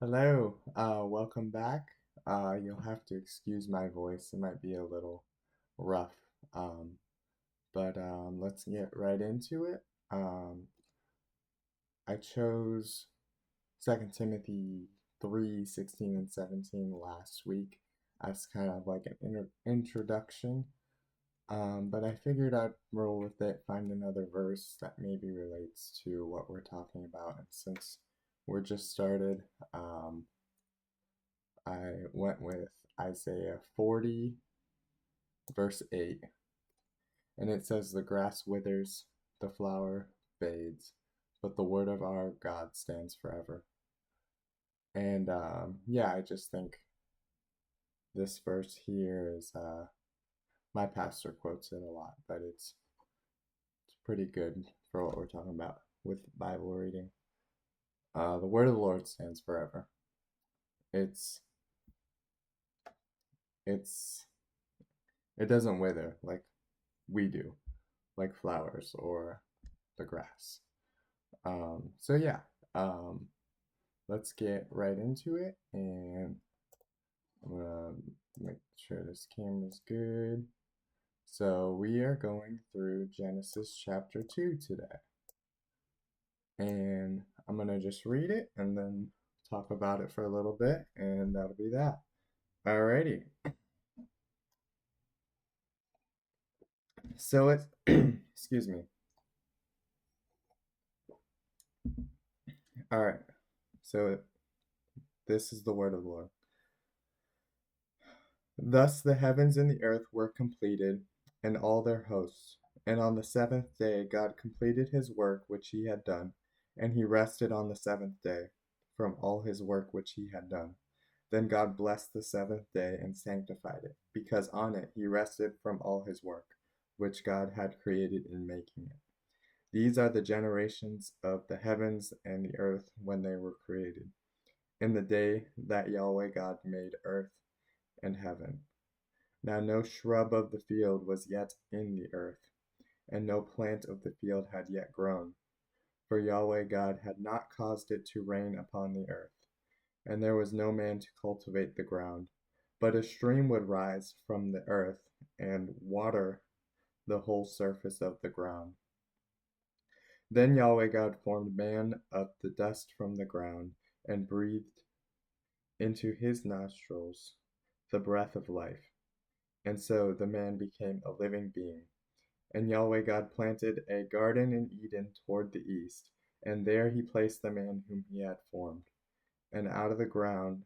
Hello, welcome back. You'll have to excuse my voice, it might be a little rough, um, but let's get right into it. Um, I chose Second Timothy 3:16 and 17 last week as kind of like an introduction, but I figured I'd roll with it, find another verse that maybe relates to what we're talking about. And since we're just started, I went with Isaiah 40, verse 8, and it says, "The grass withers, the flower fades, but the word of our God stands forever." And yeah, I just think this verse here is, my pastor quotes it a lot, but it's pretty good for what we're talking about with Bible reading. The word of the Lord stands forever. It's, it's, it doesn't wither like we do, like flowers or the grass. So yeah, um, let's get right into it, and I'm gonna make sure this camera's good. So we are going through Genesis chapter 2 today, and I'm gonna just read it and then talk about it for a little bit, and that'll be that. Alrighty. So it's excuse me. All right. So this is the word of the Lord. Thus the heavens and the earth were completed, and all their hosts. And on the seventh day God completed his work which he had done, and he rested on the seventh day from all his work which he had done. Then God blessed the seventh day and sanctified it, because on it he rested from all his work which God had created in making it. These are the generations of the heavens and the earth when they were created, in the day that Yahweh God made earth and heaven. Now no shrub of the field was yet in the earth, and no plant of the field had yet grown, for Yahweh God had not caused it to rain upon the earth, and there was no man to cultivate the ground. But a stream would rise from the earth and water the whole surface of the ground. Then Yahweh God formed man of the dust from the ground, and breathed into his nostrils the breath of life, and so the man became a living being. And Yahweh God planted a garden in Eden toward the east, and there he placed the man whom he had formed. And out of the ground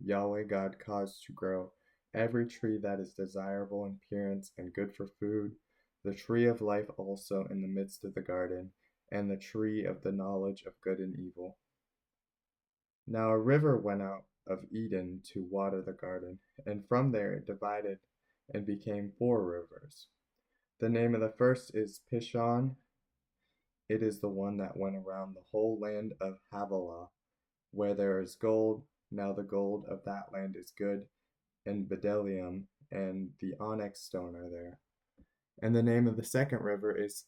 Yahweh God caused to grow every tree that is desirable in appearance and good for food, the tree of life also in the midst of the garden, and the tree of the knowledge of good and evil. Now a river went out of Eden to water the garden, and from there it divided and became four rivers. The name of the first is Pishon. It is the one that went around the whole land of Havilah, where there is gold. Now the gold of that land is good, and bdellium and the onyx stone are there. And the name of the second river is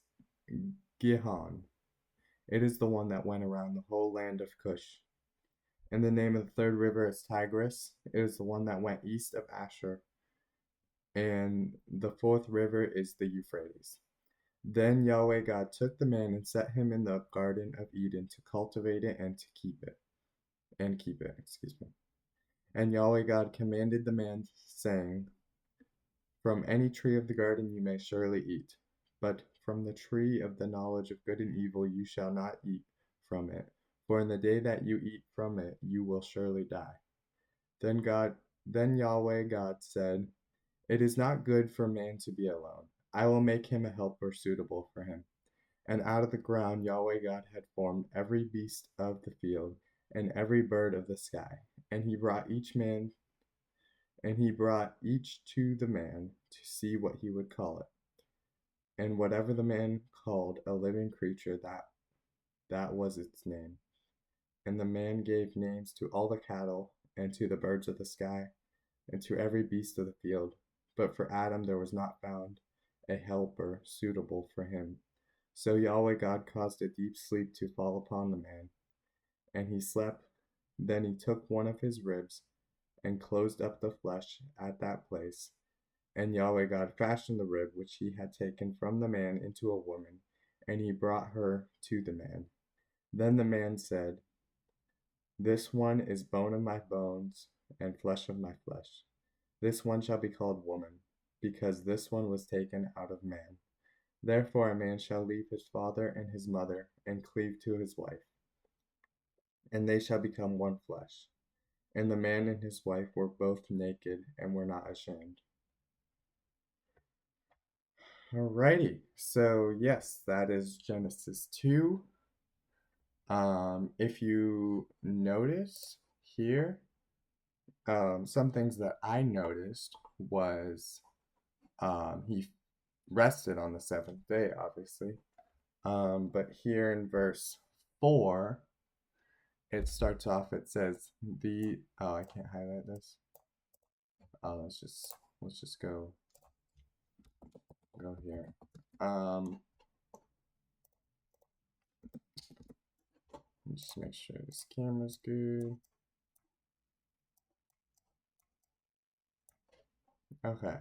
Gihon. It is the one that went around the whole land of Cush. And the name of the third river is Tigris. It is the one that went east of Asher. And the fourth river is the Euphrates. Then Yahweh God took the man and set him in the garden of Eden to cultivate it and to keep it. Excuse me. And Yahweh God commanded the man, saying, "From any tree of the garden you may surely eat, but from the tree of the knowledge of good and evil you shall not eat from it, for in the day that you eat from it you will surely die." Then Yahweh God said, "It is not good for man to be alone. I will make him a helper suitable for him." And out of the ground Yahweh God had formed every beast of the field and every bird of the sky, and he brought each to the man to see what he would call it. And whatever the man called a living creature, that was its name. And the man gave names to all the cattle, and to the birds of the sky, and to every beast of the field. But for Adam there was not found a helper suitable for him. So Yahweh God caused a deep sleep to fall upon the man, and he slept, Then he took one of his ribs and closed up the flesh at that place. And Yahweh God fashioned the rib which he had taken from the man into a woman, and he brought her to the man. Then the man said, This one is bone of my bones and flesh of my flesh. This one shall be called woman, because this one was taken out of man. Therefore a man shall leave his father and his mother, and cleave to his wife, and they shall become one flesh. And the man and his wife were both naked and were not ashamed. Alrighty, so yes, that is Genesis 2. If you notice here, some things that I noticed was he rested on the seventh day, obviously. But here in verse 4, it starts off, it says, I can't highlight this. Let's just go here. Just make sure this camera's good. Okay.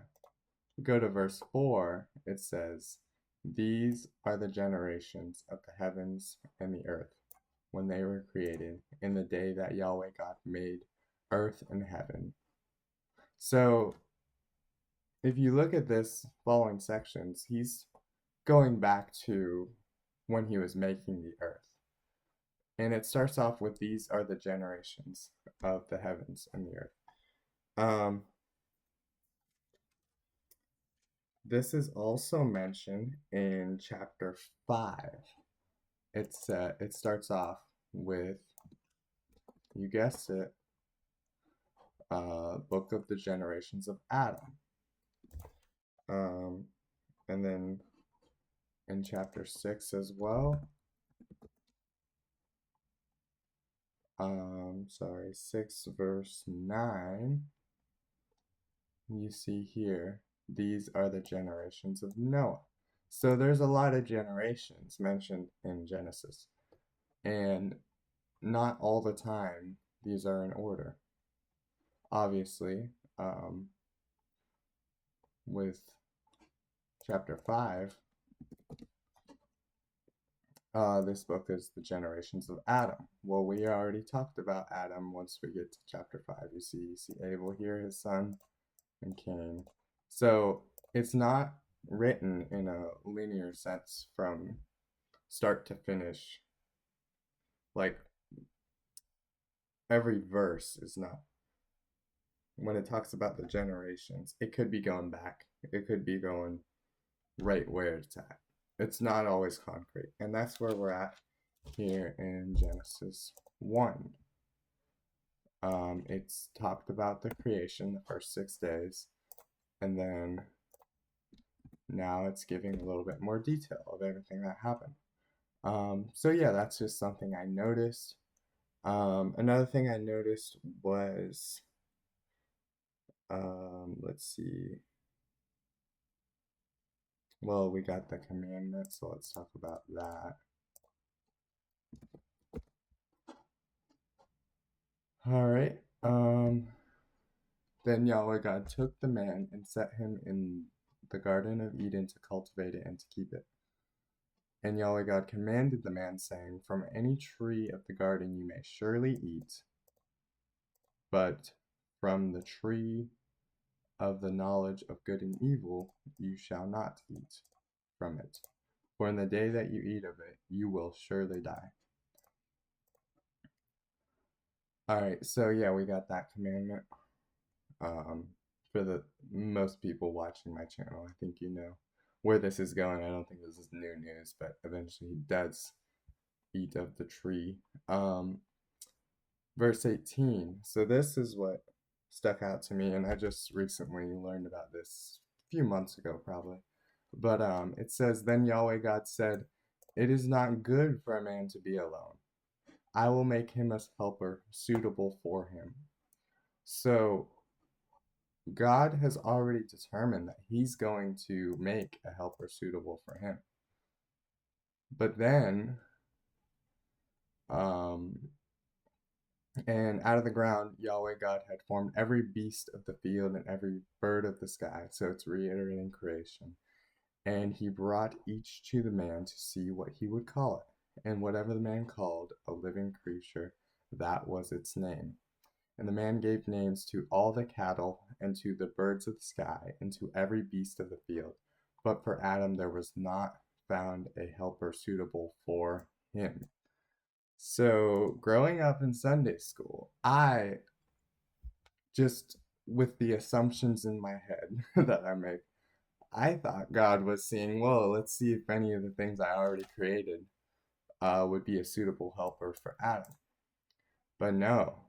Go to verse 4, it says, These are the generations of the heavens and the earth when they were created in the day that Yahweh God made earth and heaven. So if you look at this following sections, he's going back to when he was making the earth. And it starts off with these are the generations of the heavens and the earth. This is also mentioned in chapter 5. It starts off with, you guessed it, book of the generations of Adam. And then in chapter 6 as well, 6 verse 9, you see here, these are the generations of Noah. So there's a lot of generations mentioned in Genesis, and not all the time these are in order. Obviously, with chapter 5, this book is the generations of Adam. Well, we already talked about Adam once we get to chapter 5. You see Abel here, his son, and Cain. So it's not written in a linear sense from start to finish. Like, every verse is not. When it talks about the generations, it could be going back. It could be going right where it's at. It's not always concrete. And that's where we're at here in Genesis 1. It's talked about the creation, the first 6 days, and then now it's giving a little bit more detail of everything that happened. So yeah, that's just something I noticed. Another thing I noticed was, let's see. Well, we got the commandments, so let's talk about that. All right. Then Yahweh God took the man and set him in the Garden of Eden to cultivate it and to keep it. And Yahweh God commanded the man, saying, From any tree of the garden you may surely eat, but from the tree of the knowledge of good and evil you shall not eat from it. For in the day that you eat of it, you will surely die. Alright, so yeah, we got that commandment. For the most people watching my channel, I think you know where this is going. I don't think this is new news, but eventually he does eat of the tree. Verse 18. So this is what stuck out to me, and I just recently learned about this a few months ago, probably. But it says, Then Yahweh God said, It is not good for a man to be alone. I will make him a helper suitable for him. So God has already determined that he's going to make a helper suitable for him. But then And out of the ground, Yahweh God had formed every beast of the field and every bird of the sky. So it's reiterating creation. And he brought each to the man to see what he would call it. And whatever the man called a living creature, that was its name. And the man gave names to all the cattle, and to the birds of the sky, and to every beast of the field. But for Adam there was not found a helper suitable for him. So, growing up in Sunday school, I just, with the assumptions in my head that I make, I thought God was saying, well, let's see if any of the things I already created would be a suitable helper for Adam. But no,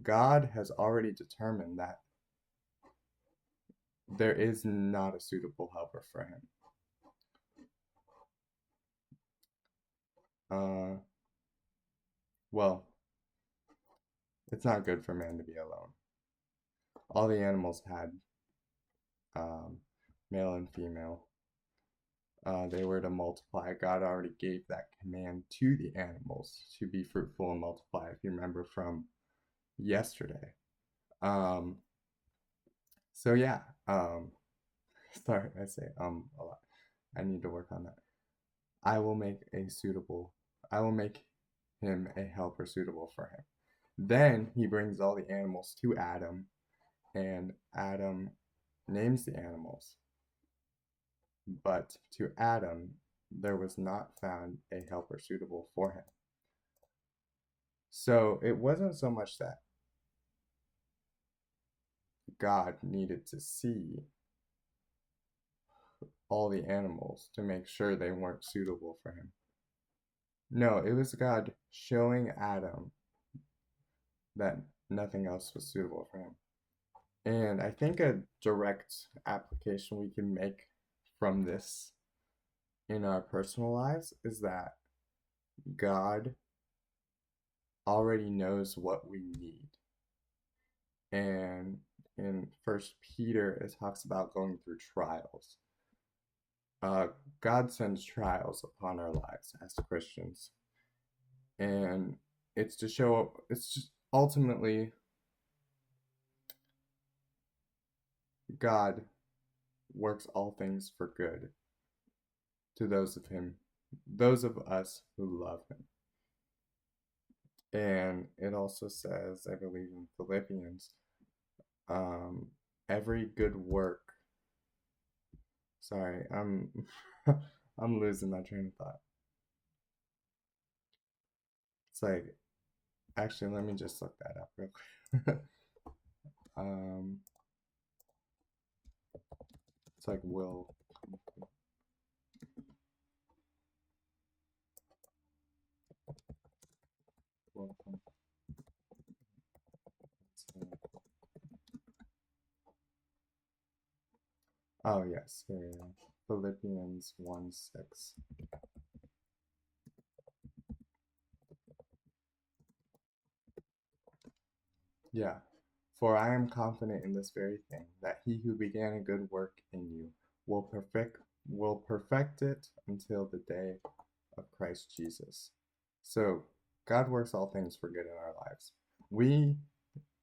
God has already determined that there is not a suitable helper for him. Well, it's not good for man to be alone. All the animals had male and female. They were to multiply. God already gave that command to the animals to be fruitful and multiply, if you remember from yesterday. So yeah, sorry, I say a lot. I need to work on that. I will make him a helper suitable for him. Then he brings all the animals to Adam, and Adam names the animals. But to Adam, there was not found a helper suitable for him. So it wasn't so much that God needed to see all the animals to make sure they weren't suitable for him. No, it was God showing Adam that nothing else was suitable for him. And I think a direct application we can make from this in our personal lives is that God already knows what we need. And in First Peter, it talks about going through trials. God sends trials upon our lives as Christians, and it's just ultimately God works all things for good to those of us who love him. And it also says, I believe in Philippians, every good work. Sorry, I'm losing my train of thought. It's like, actually, let me just look that up real quick. It's like will. Oh yes, here we are. Philippians 1:6. Yeah. For I am confident in this very thing, that he who began a good work in you will perfect it until the day of Christ Jesus. So God works all things for good in our lives. We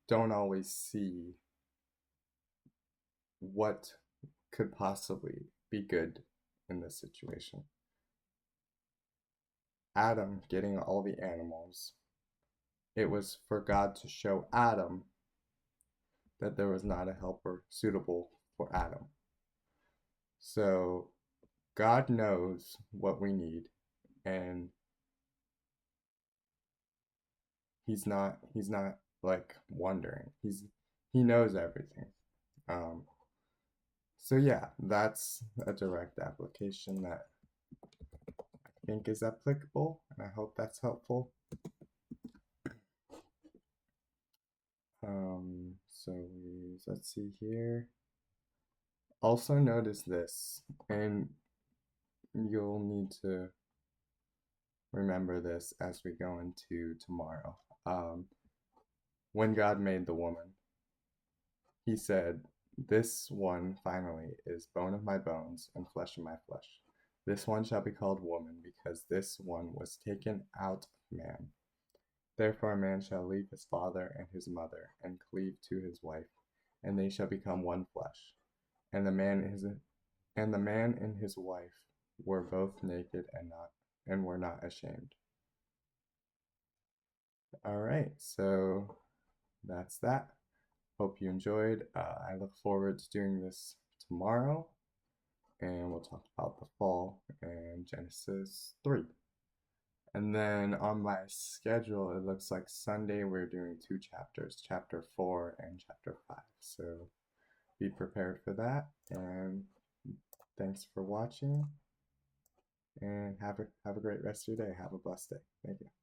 don't always see what could possibly be good in this situation. Adam getting all the animals, it was for God to show Adam that there was not a helper suitable for Adam. So God knows what we need, and he's not like wondering. He knows everything. Um, so yeah, that's a direct application that I think is applicable, and I hope that's helpful. So let's see here. Also notice this, and you'll need to remember this as we go into tomorrow. When God made the woman, he said, "This one finally is bone of my bones and flesh of my flesh. This one shall be called woman, because this one was taken out of man." Therefore a man shall leave his father and his mother, and cleave to his wife, and they shall become one flesh. And the man and his wife were both naked and were not ashamed. All right, so that's that. Hope you enjoyed. I look forward to doing this tomorrow, and we'll talk about the fall and Genesis 3. And then on my schedule, it looks like Sunday we're doing two chapters, chapter 4 and chapter 5. So be prepared for that. And thanks for watching. And have a great rest of your day. Have a blessed day. Thank you.